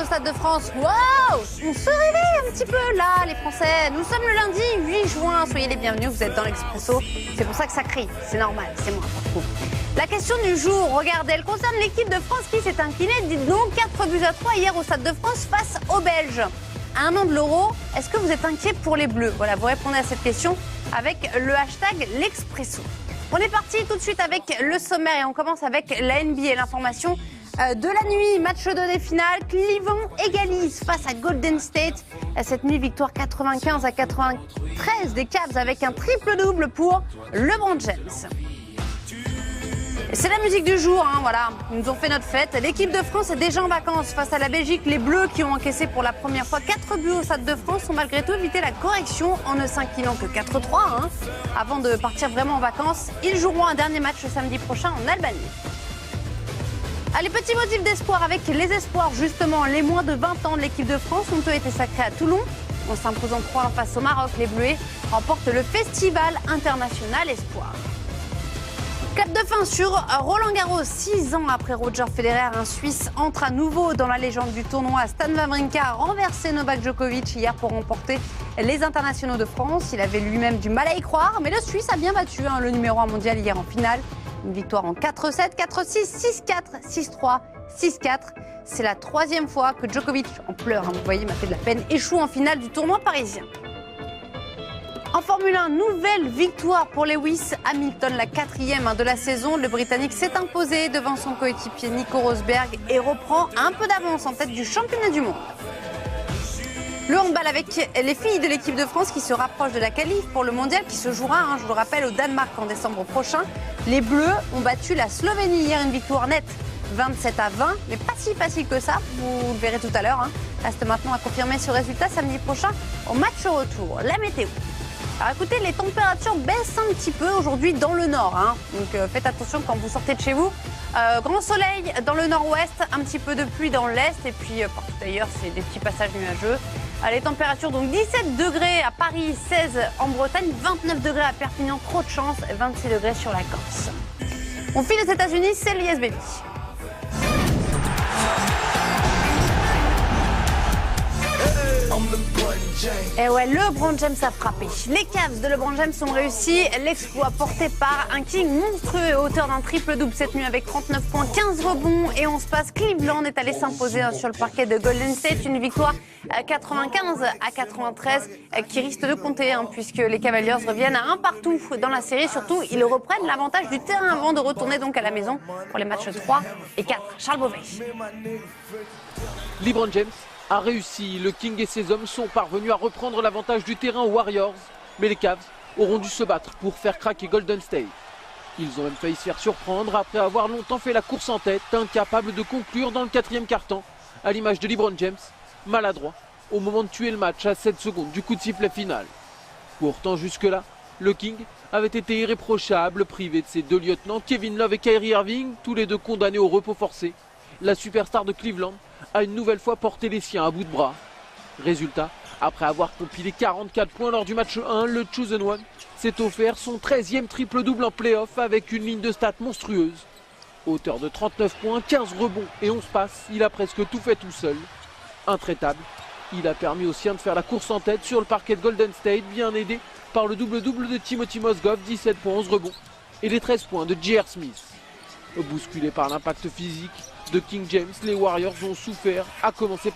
Stade de France. Waouh! On se réveille un petit peu là, les Français. Nous sommes le lundi 8 juin. Soyez les bienvenus, vous êtes dans l'Expresso. C'est pour ça que ça crie. C'est normal, c'est moi pour vous. La question du jour, regardez, elle concerne l'équipe de France qui s'est inclinée, dites donc, 4-3 hier au Stade de France face aux Belges. À un an de l'Euro, est-ce que vous êtes inquiet pour les Bleus? Voilà, vous répondez à cette question avec le hashtag l'Expresso. On est parti tout de suite avec le sommaire et on commence avec la NBA, l'information de la nuit, match de des finales, Cleveland égalise face à Golden State. Cette nuit, victoire 95-93 des Cavs avec un triple-double pour LeBron James. C'est la musique du jour, hein, voilà, ils nous ont fait notre fête. L'équipe de France est déjà en vacances face à la Belgique. Les Bleus qui ont encaissé pour la première fois 4 buts au Stade de France ont malgré tout évité la correction en ne s'inclinant que 4-3. Hein. Avant de partir vraiment en vacances, ils joueront un dernier match le samedi prochain en Albanie. Allez, petit motif d'espoir avec les espoirs, justement, les moins de 20 ans de l'équipe de France ont eux été sacrés à Toulon. En s'imposant 3-1 face au Maroc, les Bleuets remportent le Festival international Espoir. Clap de fin sur Roland Garros. 6 ans après Roger Federer, un Suisse entre à nouveau dans la légende du tournoi. Stan Wawrinka a renversé Novak Djokovic hier pour remporter les internationaux de France. Il avait lui-même du mal à y croire, mais le Suisse a bien battu le numéro 1 mondial hier en finale. Une victoire en 4-7, 4-6, 6-4, 6-3, 6-4. C'est la 3e fois que Djokovic, en pleurs, vous voyez, m'a fait de la peine, échoue en finale du tournoi parisien. En Formule 1, nouvelle victoire pour Lewis Hamilton, la 4e de la saison. Le Britannique s'est imposé devant son coéquipier Nico Rosberg et reprend un peu d'avance en tête du championnat du monde. Le handball avec les filles de l'équipe de France qui se rapprochent de la qualif pour le mondial qui se jouera, je vous le rappelle, au Danemark en décembre prochain. Les Bleus ont battu la Slovénie hier, une victoire nette 27-20, mais pas si facile que ça, vous le verrez tout à l'heure. Reste maintenant à confirmer ce résultat samedi prochain au match retour. La météo. Alors écoutez, les températures baissent un petit peu aujourd'hui dans le nord, donc faites attention quand vous sortez de chez vous. Grand soleil dans le nord-ouest, un petit peu de pluie dans l'est et puis partout ailleurs c'est des petits passages nuageux. Les températures donc 17 degrés à Paris, 16 en Bretagne, 29 degrés à Perpignan, trop de chance, 26 degrés sur la Corse. On file aux États-Unis, c'est l'ISBB. Et ouais, LeBron James a frappé. Les Cavs de LeBron James ont réussi l'exploit porté par un King monstrueux, auteur d'un triple-double cette nuit avec 39 points, 15 rebonds et 11 passes. Cleveland est allé s'imposer sur le parquet de Golden State. Une victoire 95-93 qui risque de compter puisque les Cavaliers reviennent à un partout dans la série. Surtout, ils reprennent l'avantage du terrain avant de retourner donc à la maison pour les matchs 3 et 4. Charles Beauvais. LeBron James a réussi. Le King et ses hommes sont parvenus à reprendre l'avantage du terrain aux Warriors. Mais les Cavs auront dû se battre pour faire craquer Golden State. Ils ont même failli se faire surprendre après avoir longtemps fait la course en tête, incapables de conclure dans le 4e quart-temps, à l'image de LeBron James, maladroit au moment de tuer le match à 7 secondes du coup de sifflet final. Pourtant jusque-là, le King avait été irréprochable, privé de ses 2 lieutenants, Kevin Love et Kyrie Irving, tous les 2 condamnés au repos forcé. La superstar de Cleveland a une nouvelle fois porté les siens à bout de bras. Résultat, après avoir compilé 44 points lors du match 1, le Chosen One s'est offert son 13e triple-double en play-off avec une ligne de stats monstrueuse. Auteur de 39 points, 15 rebonds et 11 passes, il a presque tout fait tout seul. Intraitable, il a permis aux siens de faire la course en tête sur le parquet de Golden State, bien aidé par le double-double de Timothy Mozgov, 17 points, 11 rebonds, et les 13 points de J.R. Smith. Bousculés par l'impact physique de King James, les Warriors ont souffert, à commencer par